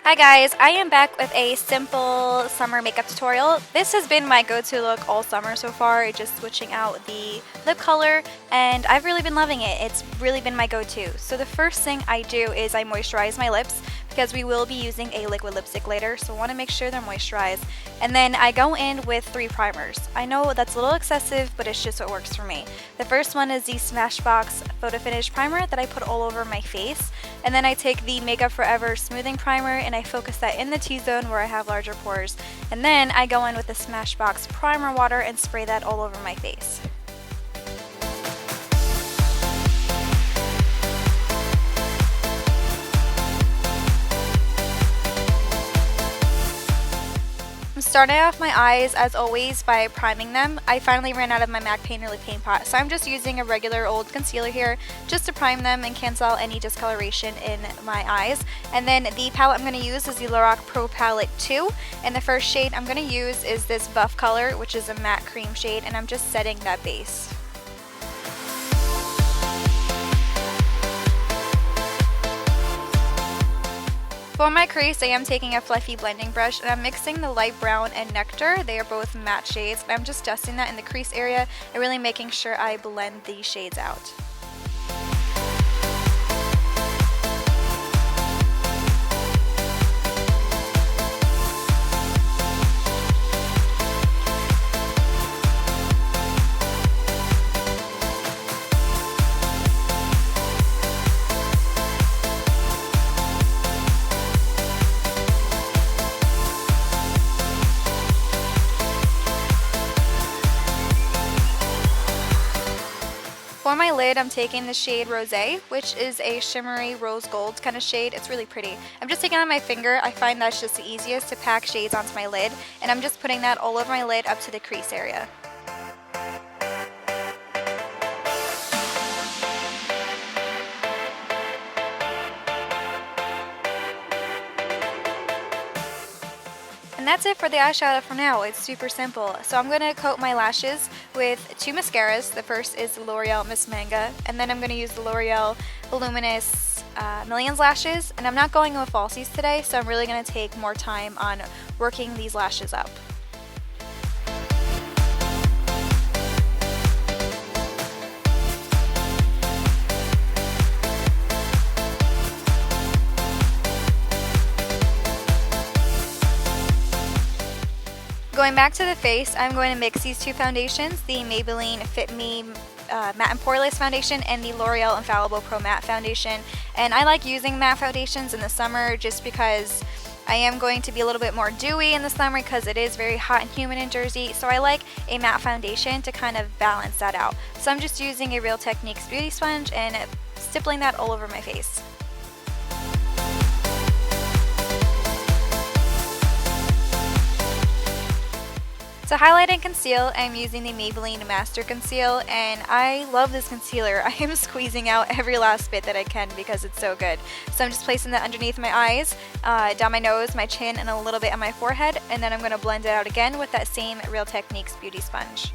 Hi guys, I am back with a simple summer makeup tutorial. This has been my go-to look all summer so far, just switching out the lip color, and I've really been loving it. It's really been my go-to. So the first thing I do is I moisturize my lips because we will be using a liquid lipstick later, so I want to make sure they're moisturized. And then I go in with 3 primers. I know that's a little excessive, but it's just what works for me. The first one is the Smashbox Photofinish primer that I put all over my face. And then I take the Makeup Forever smoothing primer and I focus that in the T-zone where I have larger pores. And then I go in with the Smashbox primer water and spray that all over my face. I'm starting off my eyes, as always, by priming them. I finally ran out of my MAC Painterly paint pot, so I'm just using a regular old concealer here just to prime them and cancel out any discoloration in my eyes. And then the palette I'm going to use is the Lorac Pro Palette 2, and the first shade I'm going to use is this buff color, which is a matte cream shade, and I'm just setting that base. For my crease, I am taking a fluffy blending brush and I'm mixing the light brown and Nectar. They are both matte shades, and I'm just dusting that in the crease area and really making sure I blend these shades out. For my lid, I'm taking the shade Rosé, which is a shimmery rose gold kind of shade. It's really pretty. I'm just taking it on my finger. I find that's just the easiest to pack shades onto my lid, and I'm just putting that all over my lid up to the crease area. And that's it for the eyeshadow for now. It's super simple. So I'm going to coat my lashes with 2 mascaras. The first is the L'Oreal Miss Manga, and then I'm going to use the L'Oreal Voluminous Millions lashes. And I'm not going with falsies today, so I'm really going to take more time on working these lashes up. Going back to the face, I'm going to mix these 2 foundations, the Maybelline Fit Me Matte and Poreless foundation and the L'Oreal Infallible Pro Matte foundation. And I like using matte foundations in the summer just because I am going to be a little bit more dewy in the summer because it is very hot and humid in Jersey, so I like a matte foundation to kind of balance that out. So I'm just using a Real Techniques beauty sponge and stippling that all over my face. To highlight and conceal, I'm using the Maybelline Master Conceal, and I love this concealer. I am squeezing out every last bit that I can because it's so good. So I'm just placing that underneath my eyes, down my nose, my chin, and a little bit on my forehead, and then I'm going to blend it out again with that same Real Techniques beauty sponge.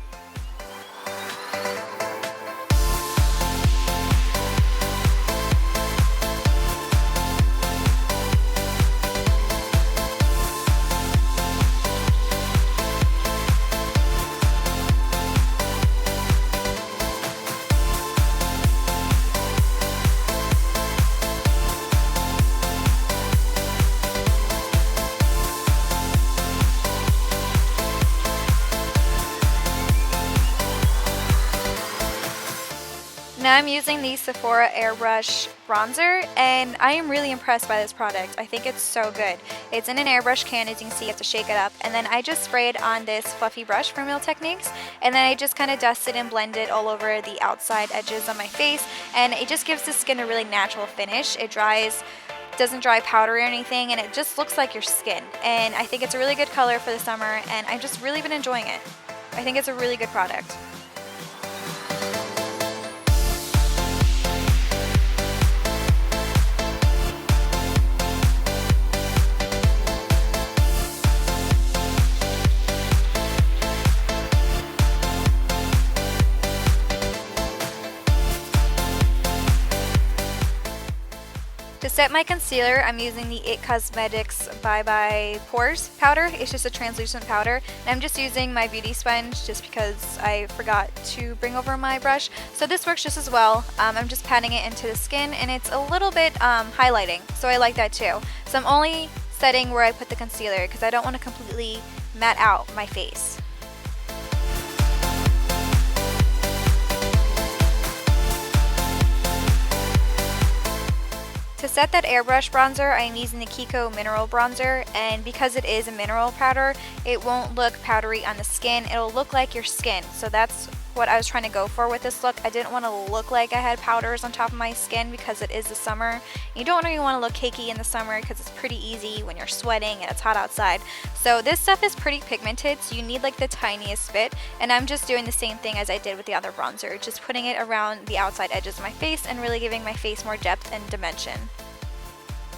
Now I'm using the Sephora Airbrush bronzer, and I am really impressed by this product. I think it's so good. It's in an airbrush can, as you can see. You have to shake it up, and then I just sprayed on this fluffy brush from Real Techniques, and then I just kind of dusted and blended all over the outside edges on my face, and it just gives the skin a really natural finish. It doesn't dry powdery or anything, and it just looks like your skin, and I think it's a really good color for the summer, and I've just really been enjoying it. I think it's a really good product. To set my concealer, I'm using the IT Cosmetics Bye Pores powder. It's just a translucent powder. And I'm just using my beauty sponge just because I forgot to bring over my brush. So this works just as well. I'm just patting it into the skin and it's a little bit highlighting. So I like that too. So I'm only setting where I put the concealer because I don't want to completely matte out my face. To set that airbrush bronzer, I am using the Kiko mineral bronzer, and because it is a mineral powder, it won't look powdery on the skin. It'll look like your skin. So that's what I was trying to go for with this look. I didn't want to look like I had powders on top of my skin because it is the summer. You don't really want to look cakey in the summer because it's pretty easy when you're sweating and it's hot outside. So this stuff is pretty pigmented, so you need like the tiniest bit, and I'm just doing the same thing as I did with the other bronzer, just putting it around the outside edges of my face and really giving my face more depth and dimension.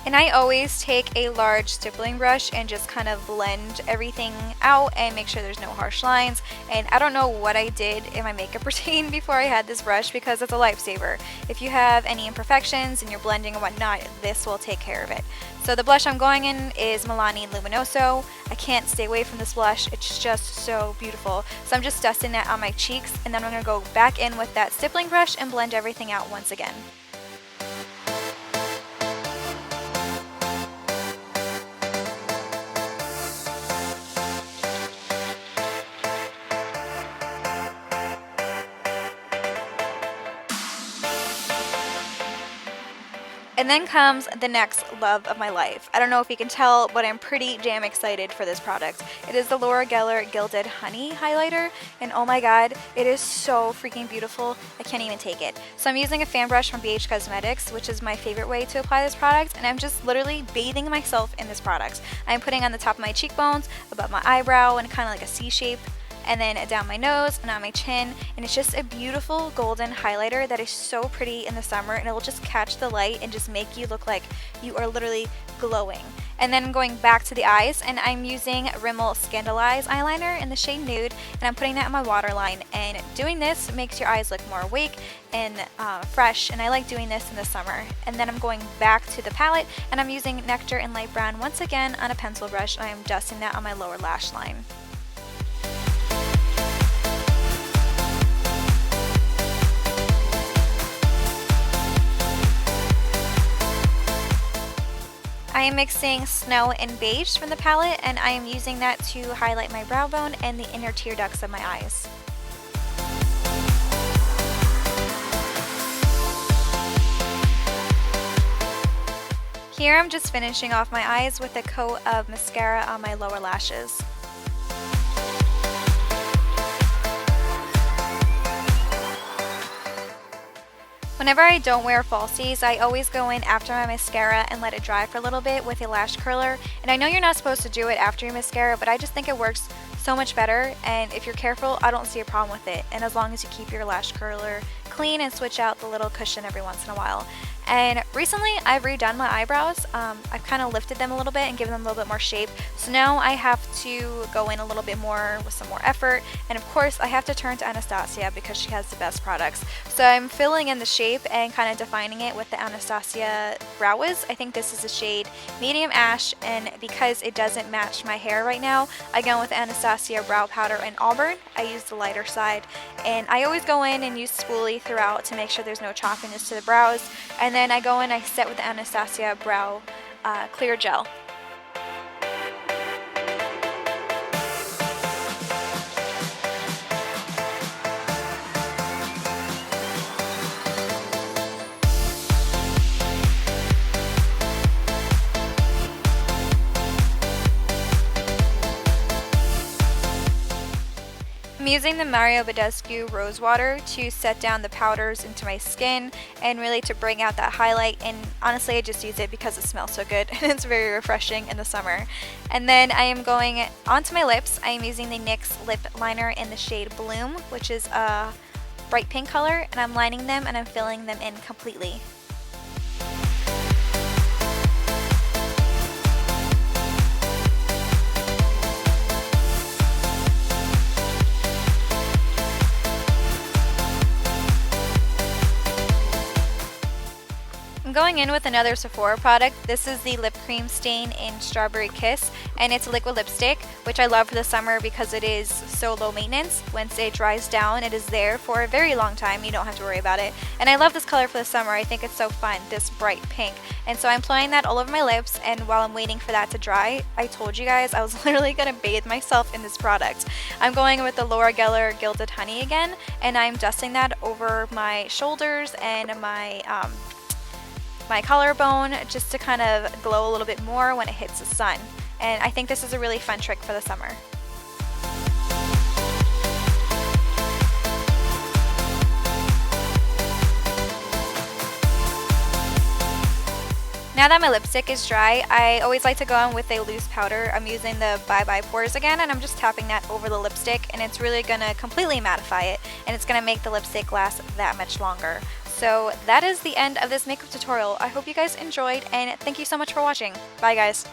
And I always take a large stippling brush and just kind of blend everything out and make sure there's no harsh lines. And I don't know what I did in my makeup routine before I had this brush because it's a lifesaver. If you have any imperfections and you're blending and whatnot, this will take care of it. So the blush I'm going in is Milani Luminoso. I can't stay away from this blush. It's just so beautiful. So I'm just dusting that on my cheeks, and then I'm going to go back in with that stippling brush and blend everything out once again. And then comes the next love of my life. I don't know if you can tell, but I'm pretty damn excited for this product. It is the Lorac Gilded Honey Highlighter, and oh my god, it is so freaking beautiful. I can't even take it. So I'm using a fan brush from Beige Cosmetics, which is my favorite way to apply this product, and I'm just literally bathing myself in this product. I'm putting on the top of my cheekbones, above my eyebrow, and kind of like a C shape, and then down my nose and on my chin, and it's just a beautiful golden highlighter that is so pretty in the summer, and it will just catch the light and just make you look like you are literally glowing. And then going back to the eyes, and I'm using Rimmel Scandaleyes eyeliner in the shade Nude, and I'm putting that on my waterline, and doing this makes your eyes look more awake and fresh, and I like doing this in the summer. And then I'm going back to the palette, and I'm using Nectar in light brown once again on a pencil brush, and I am dusting that on my lower lash line. I am mixing Snow and Beige from the palette, and I am using that to highlight my brow bone and the inner tear ducts of my eyes. Here I'm just finishing off my eyes with a coat of mascara on my lower lashes. Whenever I don't wear falsies, I always go in after my mascara and let it dry for a little bit with a lash curler. And I know you're not supposed to do it after your mascara, but I just think it works so much better, and if you're careful, I don't see a problem with it. And as long as you keep your lash curler clean and switch out the little cushion every once in a while. And recently I've redone my eyebrows. I've kind of lifted them a little bit and given them a little bit more shape. So now I have to go in a little bit more with some more effort. And of course I have to turn to Anastasia because she has the best products. So I'm filling in the shape and kind of defining it with the Anastasia Brow Wiz. I think this is the shade Medium Ash, and because it doesn't match my hair right now, I go with the Anastasia Brow Powder in Auburn. I use the lighter side, and I always go in and use spoolie throughout to make sure there's no choppiness to the brows. And then I go in, I set with the Anastasia Brow Clear Gel. I'm using the Badescu Rose Water to set down the powders into my skin and really to bring out that highlight, and honestly I just use it because it smells so good and it's very refreshing in the summer. And then I am going onto my lips. I am using the NYX Lipliner in the shade Bloom, which is a bright pink color, and I'm lining them and I'm filling them in completely. I'm going in with another Sephora product. This is the Lip Cream Stain in Strawberry Kiss, and it's a liquid lipstick, which I love for the summer because it is so low maintenance. Once it dries down, it is there for a very long time. You don't have to worry about it. And I love this color for the summer. I think it's so fun, this bright pink. And so I'm applying that all over my lips, and while I'm waiting for that to dry, I told you guys I was literally gonna bathe myself in this product. I'm going with the Lorac Gilded Honey again, and I'm dusting that over my shoulders and my collarbone just to kind of glow a little bit more when it hits the sun. And I think this is a really fun trick for the summer. Now that my lipstick is dry, I always like to go in with a loose powder. I'm using the Bye Bye Pores again, and I'm just tapping that over the lipstick, and it's really gonna completely mattify it, and it's gonna make the lipstick last that much longer. So that is the end of this makeup tutorial. I hope you guys enjoyed, and thank you so much for watching. Bye guys.